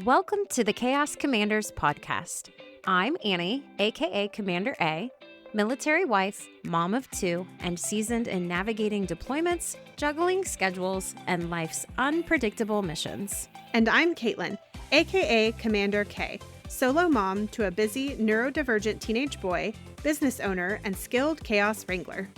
Welcome to the Chaos Commanders podcast. I'm Annie, aka Commander A, military wife, mom of two, and seasoned in navigating deployments, juggling schedules, and life's unpredictable missions. And I'm Katelynn, aka Commander K, solo mom to a busy neurodivergent teenage boy, business owner, and skilled chaos wrangler.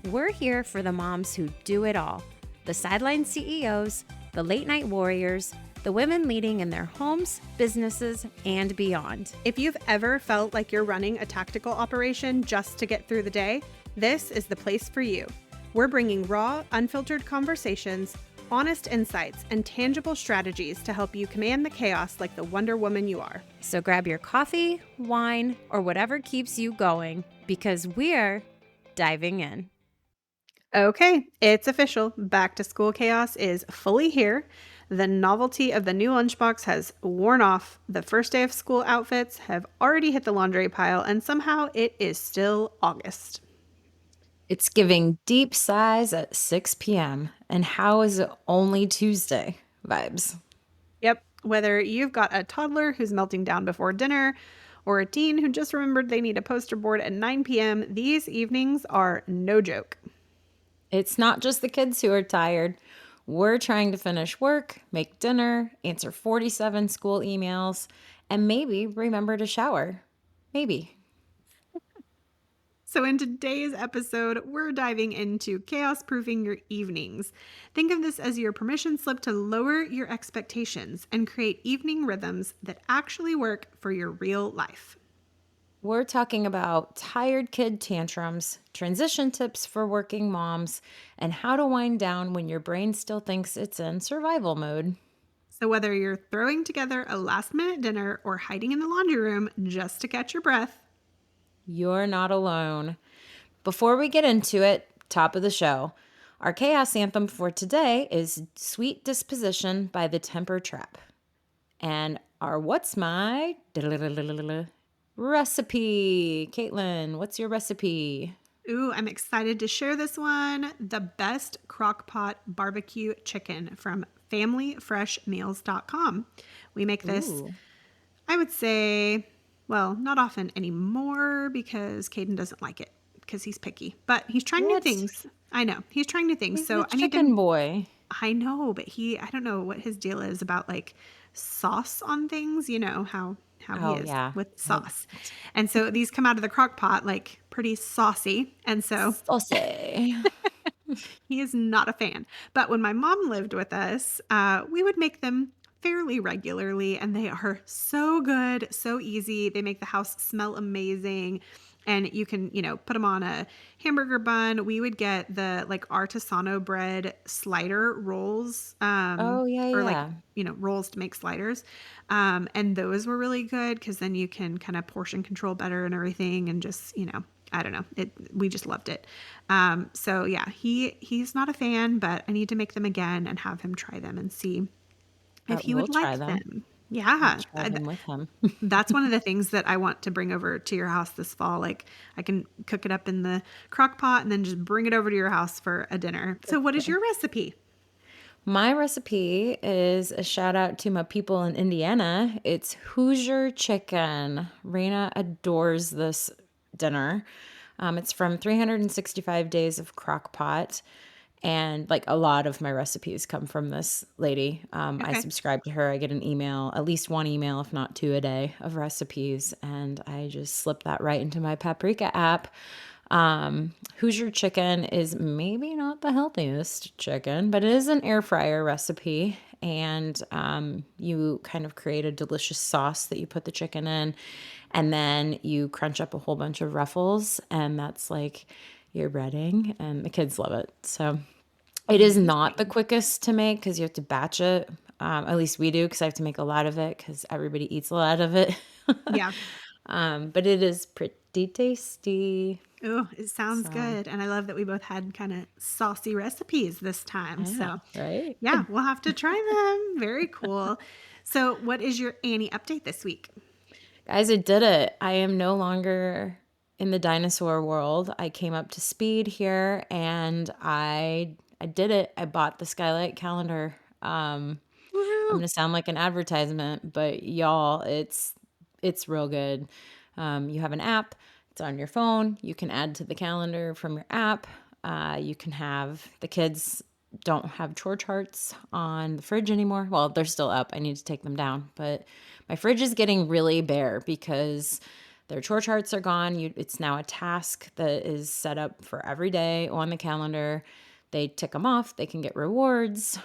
We're here for the moms who do it all, the sideline CEOs, the late night warriors, the women leading in their homes, businesses, and beyond. If you've ever felt like you're running a tactical operation just to get through the day, this is the place for you. We're bringing raw, unfiltered conversations, honest insights, and tangible strategies to help you command the chaos like the Wonder Woman you are. So grab your coffee, wine, or whatever keeps you going, because we're diving in. Okay, it's official. Back to school chaos is fully here. The novelty of the new lunchbox has worn off. The first day of school outfits have already hit the laundry pile, and somehow it is still August. It's giving deep sighs at 6 p.m. and how is it only Tuesday vibes. Yep, whether you've got a toddler who's melting down before dinner or a teen who just remembered they need a poster board at 9 p.m., these evenings are no joke. It's not just the kids who are tired. We're trying to finish work, make dinner, answer 47 school emails, and maybe remember to shower. Maybe. So in today's episode, we're diving into chaos-proofing your evenings. Think of this as your permission slip to lower your expectations and create evening rhythms that actually work for your real life. We're talking about tired kid tantrums, transition tips for working moms, and how to wind down when your brain still thinks it's in survival mode. So whether you're throwing together a last-minute dinner or hiding in the laundry room just to catch your breath, you're not alone. Before we get into it, top of the show, our chaos anthem for today is Sweet Disposition by the Temper Trap. And our What's My recipe. Katelynn, what's your recipe? Ooh, I'm excited to share this one. The best crock-pot barbecue chicken from familyfreshmeals.com. We make this, I would say, well, not often anymore because Caden doesn't like it because he's picky. But he's trying new things. I know. He's trying new things. He's so a chicken boy. I know, but I don't know what his deal is about like sauce on things. You know how he is with sauce. And so these come out of the crock pot like pretty saucy. And so saucy. He is not a fan. But when my mom lived with us, we would make them fairly regularly, and they are so good, so easy. They make the house smell amazing. And you can, put them on a hamburger bun. We would get the like artisanal bread slider rolls. Or like, rolls to make sliders. And those were really good because then you can kind of portion control better and everything. And just, I don't know. We just loved it. So yeah, he's not a fan, but I need to make them again and have him try them and see if he would like them. Yeah. Try them with him. That's one of the things that I want to bring over to your house this fall. Like I can cook it up in the crock pot and then just bring it over to your house for a dinner. So what is your recipe? My recipe is a shout out to my people in Indiana. It's Hoosier chicken. Raina adores this dinner. It's from 365 Days of Crock Pot. And like a lot of my recipes come from this lady. I subscribe to her. I get an email, at least one email, if not two a day of recipes. And I just slip that right into my Paprika app. Hoosier chicken is maybe not the healthiest chicken, but it is an air fryer recipe. And you kind of create a delicious sauce that you put the chicken in. And then you crunch up a whole bunch of Ruffles. And that's like your breading. And the kids love it. So it is not the quickest to make because you have to batch it. At least we do because I have to make a lot of it because everybody eats a lot of it. Yeah. But it is pretty tasty. Oh, it sounds good. And I love that we both had kind of saucy recipes this time. Right? Yeah, we'll have to try them. Very cool. So what is your Annie update this week? Guys, I did it. I am no longer in the dinosaur world. I came up to speed here and I did it. I bought the Skylight calendar. I'm gonna sound like an advertisement, but y'all, it's real good. You have an app. It's on your phone. You can add to the calendar from your app. You can have the kids don't have chore charts on the fridge anymore. Well, they're still up. I need to take them down, but my fridge is getting really bare because their chore charts are gone. It's now a task that is set up for every day on the calendar. They tick them off. They can get rewards.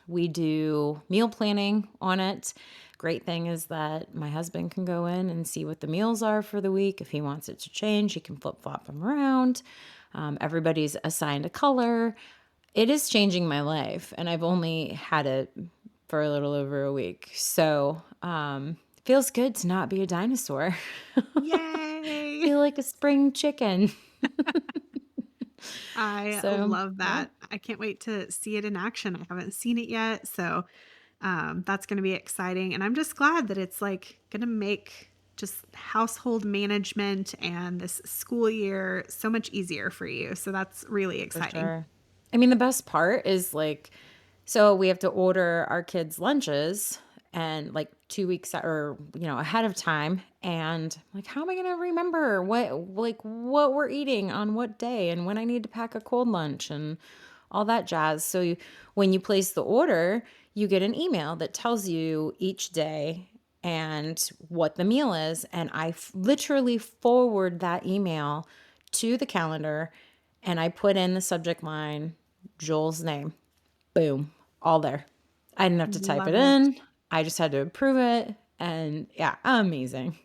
We do meal planning on it. Great thing is that my husband can go in and see what the meals are for the week. If he wants it to change, he can flip-flop them around. Everybody's assigned a color. It is changing my life, and I've only had it for a little over a week. So feels good to not be a dinosaur. Yay! Feel like a spring chicken. I love that. I can't wait to see it in action. I haven't seen it yet. So that's going to be exciting. And I'm just glad that it's like going to make just household management and this school year so much easier for you. So that's really exciting. Sure. I mean, the best part is like, so we have to order our kids' lunches and like 2 weeks or, ahead of time. And like, how am I going to remember what we're eating on what day and when I need to pack a cold lunch and all that jazz. So when you place the order, you get an email that tells you each day and what the meal is. And I literally forward that email to the calendar and I put in the subject line, Joel's name. Boom, all there. I didn't have to type it in. I just had to approve it. And yeah, amazing.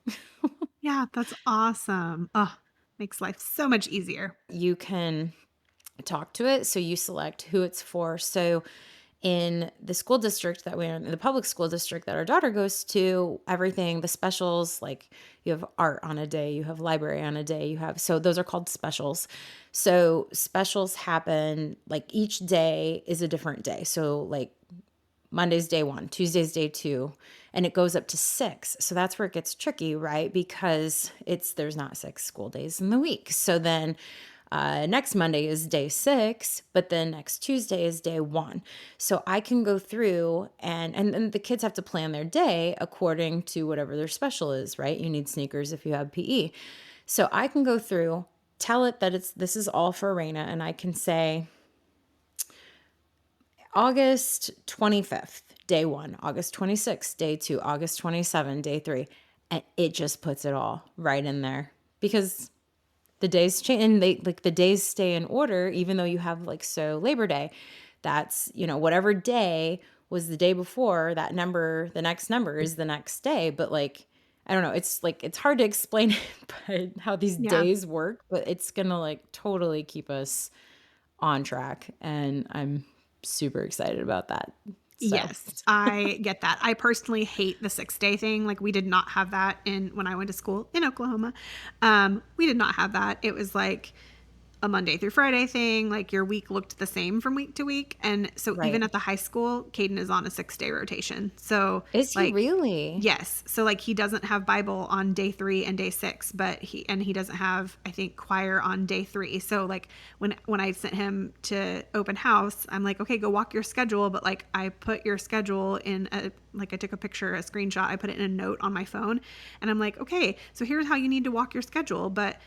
Yeah, that's awesome. Oh, makes life so much easier. You can talk to it. So you select who it's for. So in the school district that we're in, the public school district that our daughter goes to, everything, the specials, like you have art on a day, you have library on a day, so those are called specials. So specials happen, like each day is a different day. So like Monday's day 1, Tuesday's day 2, and it goes up to 6. So that's where it gets tricky, right? Because there's not 6 school days in the week. So then next Monday is day 6, but then next Tuesday is day 1. So I can go through and the kids have to plan their day according to whatever their special is, right? You need sneakers if you have PE. So I can go through, tell it that this is all for Raina, and I can say August 25th, day 1, August 26th, day 2, August 27th, day 3, and it just puts it all right in there because the days change and the days stay in order, even though you have Labor Day, that's, whatever day was the day before that number, the next number is the next day. But I don't know, it's hard to explain it, but how these days work, but it's going to totally keep us on track. And I'm super excited about that. So. Yes, I get that. I personally hate the 6-day thing. We did not have that when I went to school in Oklahoma. We did not have that. It was a Monday through Friday thing. Your week looked the same from week to week. And so even at the high school, Caden is on a 6-day rotation. So is he really? Yes. So he doesn't have Bible on day 3 and day 6, but he doesn't have, I think, choir on day 3. So when I sent him to open house, I'm like, okay, go walk your schedule. But I put your schedule in I took a picture, a screenshot, I put it in a note on my phone, and I'm like, okay, so here's how you need to walk your schedule. But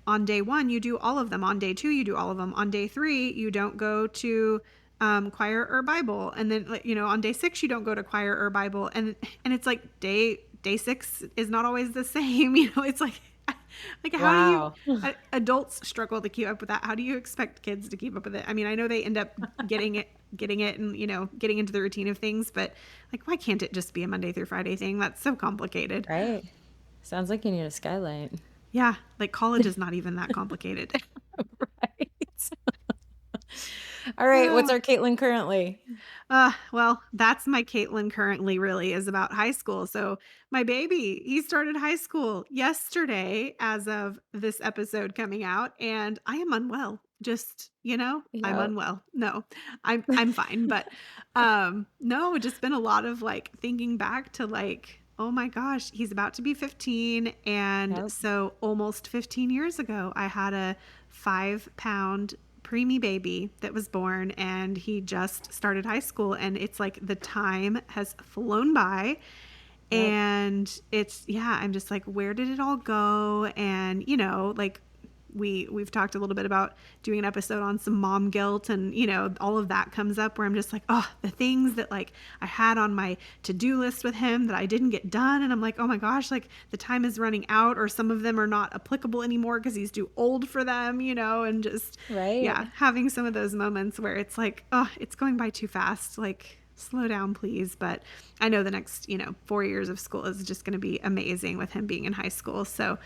on day 1, you do all of them. On day 2, you do all of them. On day 3, you don't go to choir or Bible. And then, on day 6, you don't go to choir or Bible. And it's day 6 is not always the same. It's how do you, adults struggle to keep up with that. How do you expect kids to keep up with it? I mean, I know they end up getting it and, getting into the routine of things, but why can't it just be a Monday through Friday thing? That's so complicated. Right. Sounds like you need a skylight. Yeah. College is not even that complicated. Right. All right. What's our Katelynn currently? Well, that's my Katelynn currently really is about high school. So my baby, he started high school yesterday as of this episode coming out, and I am unwell. Just, I'm unwell. No, I'm fine. But, no, just been a lot of thinking back to oh my gosh, he's about to be 15. And so almost 15 years ago, I had a 5-pound preemie baby that was born, and he just started high school, and it's like the time has flown by. Yep. And I'm just like, where did it all go? And, like we've talked a little bit about doing an episode on some mom guilt, and all of that comes up where I'm just like, oh, the things that like I had on my to-do list with him that I didn't get done, and I'm like, oh my gosh, like the time is running out, or some of them are not applicable anymore because he's too old for them, and just Right. having some of those moments where it's like, oh, it's going by too fast, like slow down please. But I know the next 4 years of school is just going to be amazing with him being in high school. So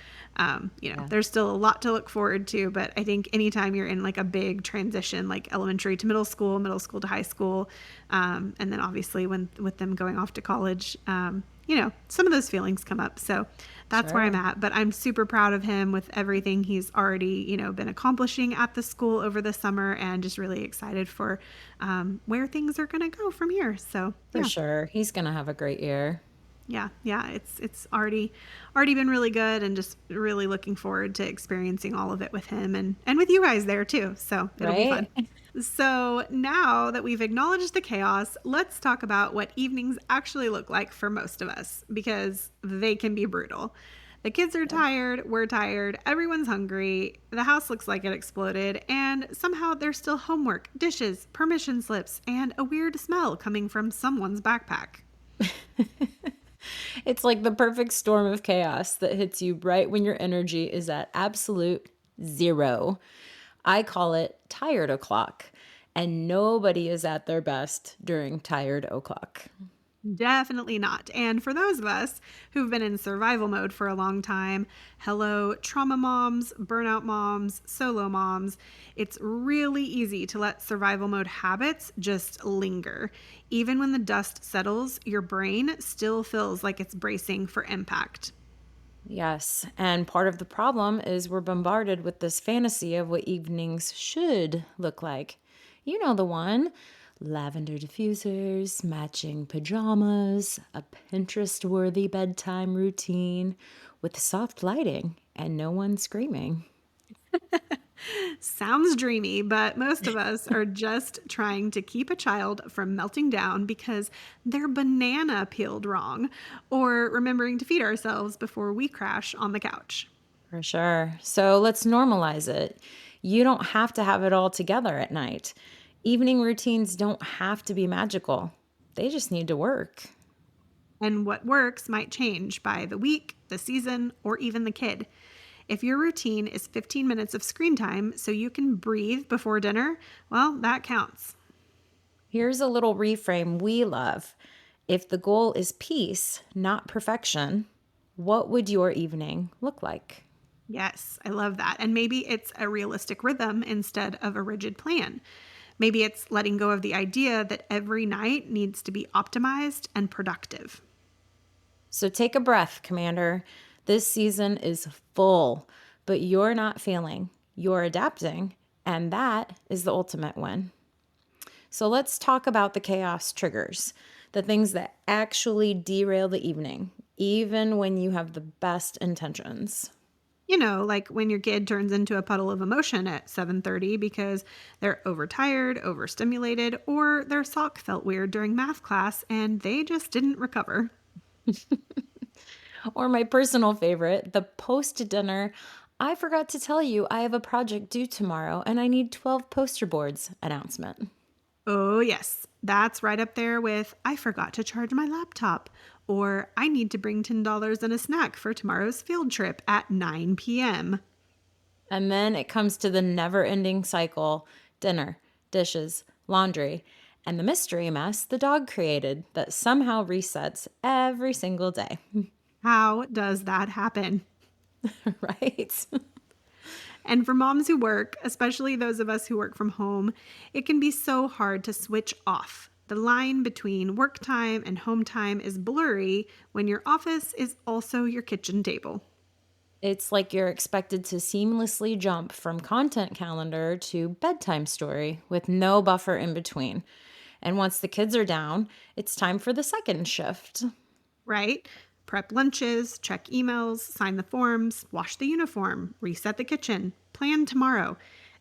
Yeah. there's still a lot to look forward to, but I think anytime you're in like a big transition, like elementary to middle school to high school, and then obviously with them going off to college, some of those feelings come up. So that's where I'm Sure. at. But I'm super proud of him with everything he's already, been accomplishing at the school over the summer, and just really excited for where things are going to go from here. So For sure. He's going to have a great year. yeah, it's already been really good, and just really looking forward to experiencing all of it with him, and with you guys there too. So it'll be fun. Right? So now that we've acknowledged the chaos, let's talk about what evenings actually look like for most of us, because they can be brutal. The kids are tired, we're tired, everyone's hungry, the house looks like it exploded, and somehow there's still homework, dishes, permission slips, and a weird smell coming from someone's backpack. It's like the perfect storm of chaos that hits you right when your energy is at absolute zero. I call it tired o'clock, and nobody is at their best during tired o'clock. Definitely not. And for those of us who've been in survival mode for a long time, hello, trauma moms, burnout moms, solo moms, it's really easy to let survival mode habits just linger. Even when the dust settles, your brain still feels like it's bracing for impact. Yes, and part of the problem is we're bombarded with this fantasy of what evenings should look like. You know the one: lavender diffusers, matching pajamas, a Pinterest worthy bedtime routine with soft lighting and no one screaming. Sounds dreamy, but most of us are just trying to keep a child from melting down because their banana peeled wrong, or remembering to feed ourselves before we crash on the couch. For sure. So let's normalize it. You don't have to have it all together at night. Evening routines don't have to be magical, they just need to work. And what works might change by the week, the season, or even the kid. If your routine is 15 minutes of screen time so you can breathe before dinner, well, that counts. Here's a little reframe we love. If the goal is peace, not perfection, what would your evening look like? Yes, I love that. And maybe it's a realistic rhythm instead of a rigid plan. Maybe it's letting go of the idea that every night needs to be optimized and productive. So take a breath, Commander. This season is full, but you're not failing. You're adapting, and that is the ultimate win. So let's talk about the chaos triggers, the things that actually derail the evening, even when you have the best intentions. Like when your kid turns into a puddle of emotion at 7:30 because they're overtired, overstimulated, or their sock felt weird during math class and they just didn't recover. Or my personal favorite, the post dinner, I forgot to tell you I have a project due tomorrow and I need 12 poster boards announcement. Oh, yes. That's right up there with I forgot to charge my laptop, or I need to bring $10 and a snack for tomorrow's field trip at 9 p.m. And then it comes to the never ending cycle: dinner, dishes, laundry, and the mystery mess the dog created that somehow resets every single day. How does that happen? Right? And for moms who work, especially those of us who work from home, it can be so hard to switch off. The line between work time and home time is blurry when your office is also your kitchen table. It's like you're expected to seamlessly jump from content calendar to bedtime story with no buffer in between. And once the kids are down, it's time for the second shift. Right? Prep lunches, check emails, sign the forms, wash the uniform, reset the kitchen, plan tomorrow.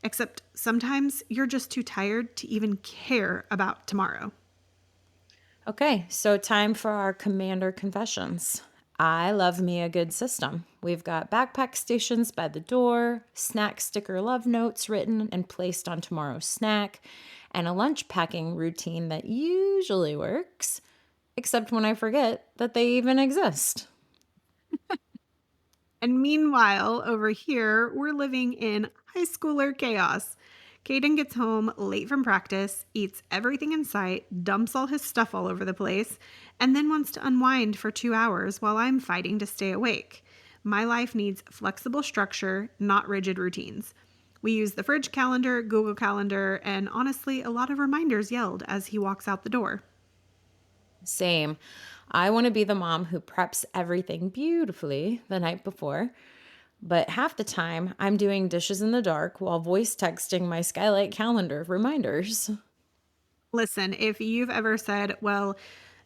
except sometimes you're just too tired to even care about tomorrow. Okay, so time for our commander confessions. I love me a good system. We've got backpack stations by the door, snack sticker love notes written and placed on tomorrow's snack, and a lunch packing routine that usually works, except when I forget that they even exist. And meanwhile, over here, we're living in high schooler chaos. Caden gets home late from practice, eats everything in sight, dumps all his stuff all over the place, and then wants to unwind for 2 hours while I'm fighting to stay awake. My life needs flexible structure, not rigid routines. We use the fridge calendar, Google Calendar, and honestly, a lot of reminders yelled as he walks out the door. Same. I want to be the mom who preps everything beautifully the night before, but half the time I'm doing dishes in the dark while voice texting my Skylight calendar reminders. Listen, if you've ever said, well,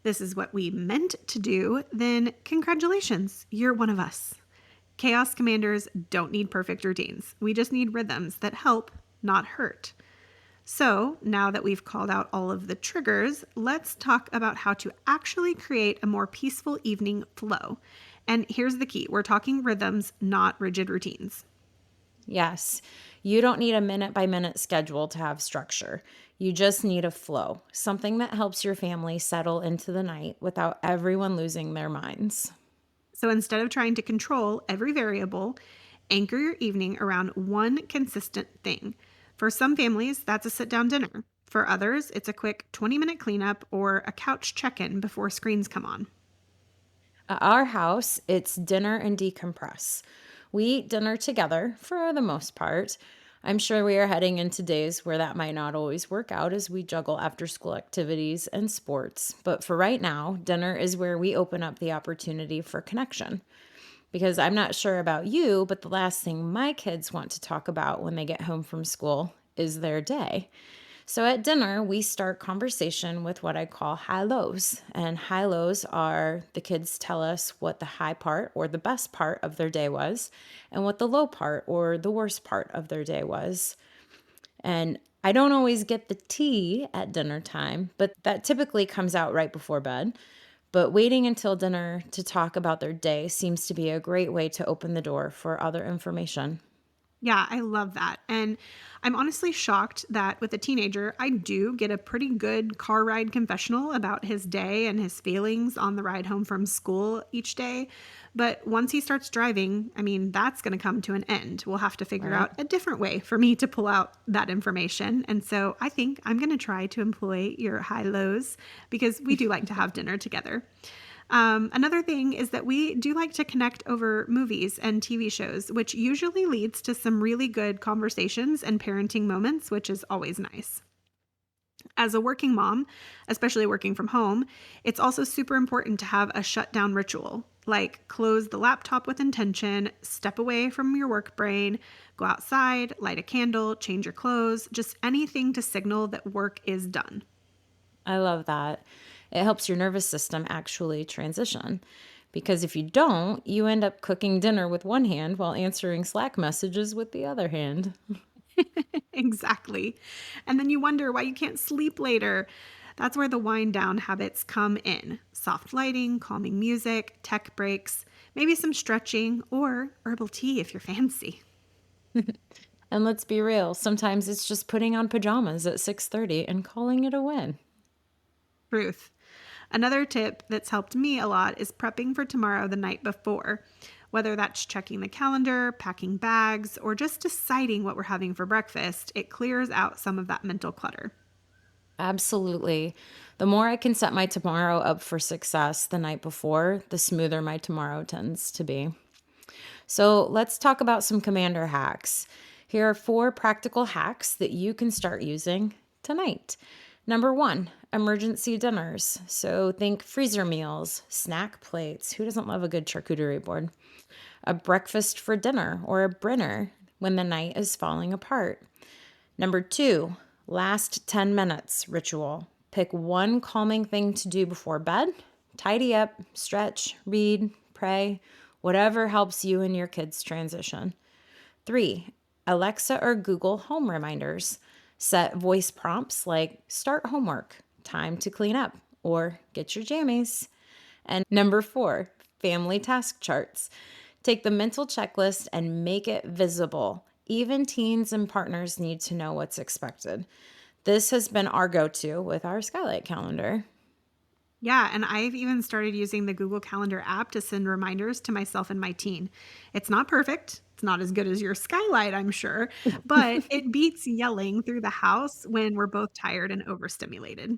this is what we meant to do, then congratulations, you're one of us. Chaos commanders don't need perfect routines. We just need rhythms that help, not hurt. So, now that we've called out all of the triggers, let's talk about how to actually create a more peaceful evening flow. And here's the key, we're talking rhythms, not rigid routines. Yes, you don't need a minute by minute schedule to have structure. You just need a flow, something that helps your family settle into the night without everyone losing their minds. So instead of trying to control every variable, anchor your evening around one consistent thing. For some families, that's a sit down dinner. For others, it's a quick 20-minute cleanup or a couch check in before screens come on. At our house, it's dinner and decompress. We eat dinner together for the most part. I'm sure we are heading into days where that might not always work out as we juggle after school activities and sports. But for right now, dinner is where we open up the opportunity for connection. Because I'm not sure about you, but the last thing my kids want to talk about when they get home from school is their day. So at dinner, we start conversation with what I call high lows. And high lows are the kids tell us what the high part or the best part of their day was, and what the low part or the worst part of their day was. And I don't always get the tea at dinner time, but that typically comes out right before bed. But waiting until dinner to talk about their day seems to be a great way to open the door for other information. Yeah, I love that. And I'm honestly shocked that with a teenager, I do get a pretty good car ride confessional about his day and his feelings on the ride home from school each day. But once he starts driving, I mean, that's going to come to an end. We'll have to figure Right. out a different way for me to pull out that information. And so I think I'm going to try to employ your high lows because we do like to have dinner together. Another thing is that we do like to connect over movies and TV shows, which usually leads to some really good conversations and parenting moments, which is always nice. As a working mom, especially working from home, it's also super important to have a shutdown ritual, like close the laptop with intention, step away from your work brain, go outside, light a candle, change your clothes, just anything to signal that work is done. I love that. It helps your nervous system actually transition. Because if you don't, you end up cooking dinner with one hand while answering Slack messages with the other hand. Exactly. And then you wonder why you can't sleep later. That's where the wind down habits come in. Soft lighting, calming music, tech breaks, maybe some stretching, or herbal tea if you're fancy. And let's be real, sometimes it's just putting on pajamas at 6:30 and calling it a win. Truth. Another tip that's helped me a lot is prepping for tomorrow the night before. Whether that's checking the calendar, packing bags, or just deciding what we're having for breakfast, it clears out some of that mental clutter. Absolutely. The more I can set my tomorrow up for success the night before, the smoother my tomorrow tends to be. So let's talk about some commander hacks. Here are 4 practical hacks that you can start using tonight. Number 1, emergency dinners. So think freezer meals, snack plates. Who doesn't love a good charcuterie board? A breakfast for dinner or a brinner when the night is falling apart. Number 2, last 10 minutes ritual. Pick one calming thing to do before bed. Tidy up, stretch, read, pray, whatever helps you and your kids transition. 3, Alexa or Google Home reminders. Set voice prompts like start homework, time to clean up, or get your jammies. And number 4, family task charts. Take the mental checklist and make it visible. Even teens and partners need to know what's expected. This has been our go-to with our Skylight calendar. Yeah, and I've even started using the Google Calendar app to send reminders to myself and my teen. It's not perfect. It's not as good as your Skylight, I'm sure, but it beats yelling through the house when we're both tired and overstimulated.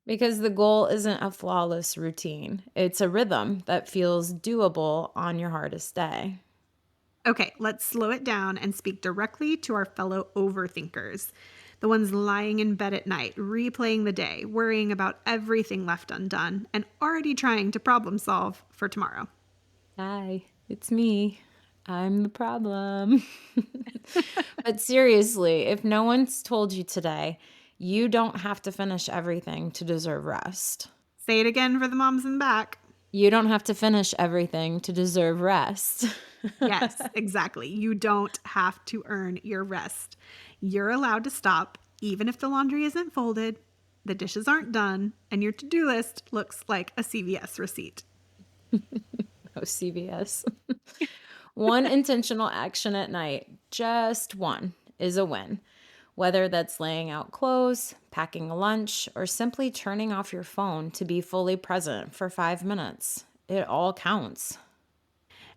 Because the goal isn't a flawless routine. It's a rhythm that feels doable on your hardest day. Okay, let's slow it down and speak directly to our fellow overthinkers. The ones lying in bed at night, replaying the day, worrying about everything left undone, and already trying to problem solve for tomorrow. Hi, it's me. I'm the problem. But seriously, if no one's told you today, you don't have to finish everything to deserve rest. Say it again for the moms in the back. You don't have to finish everything to deserve rest. Yes, exactly. You don't have to earn your rest. You're allowed to stop, even if the laundry isn't folded, the dishes aren't done, and your to-do list looks like a CVS receipt. Oh, CVS. One intentional action at night, just one, is a win. Whether that's laying out clothes, packing a lunch, or simply turning off your phone to be fully present for 5 minutes, it all counts.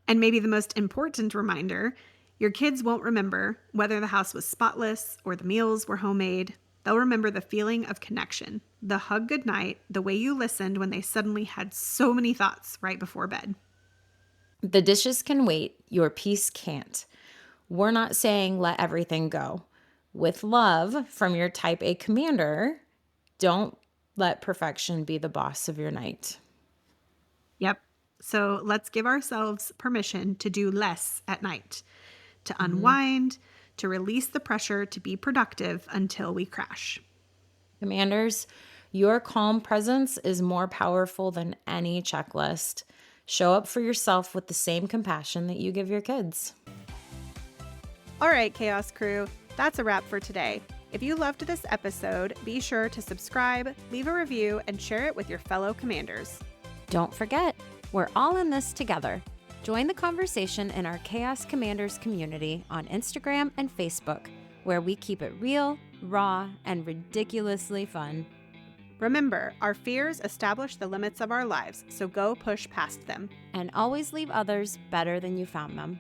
And maybe the most important reminder, your kids won't remember whether the house was spotless or the meals were homemade. They'll remember the feeling of connection, the hug goodnight, the way you listened when they suddenly had so many thoughts right before bed. The dishes can wait, your peace can't. We're not saying let everything go. With love from your type A commander, don't let perfection be the boss of your night. Yep. So let's give ourselves permission to do less at night, to unwind, to release the pressure to be productive until we crash. Commanders, your calm presence is more powerful than any checklist. Show up for yourself with the same compassion that you give your kids. All right, Chaos Crew, that's a wrap for today. If you loved this episode, be sure to subscribe, leave a review, and share it with your fellow commanders. Don't forget, we're all in this together. Join the conversation in our Chaos Commanders community on Instagram and Facebook, where we keep it real, raw, and ridiculously fun. Remember, our fears establish the limits of our lives, so go push past them. And always leave others better than you found them.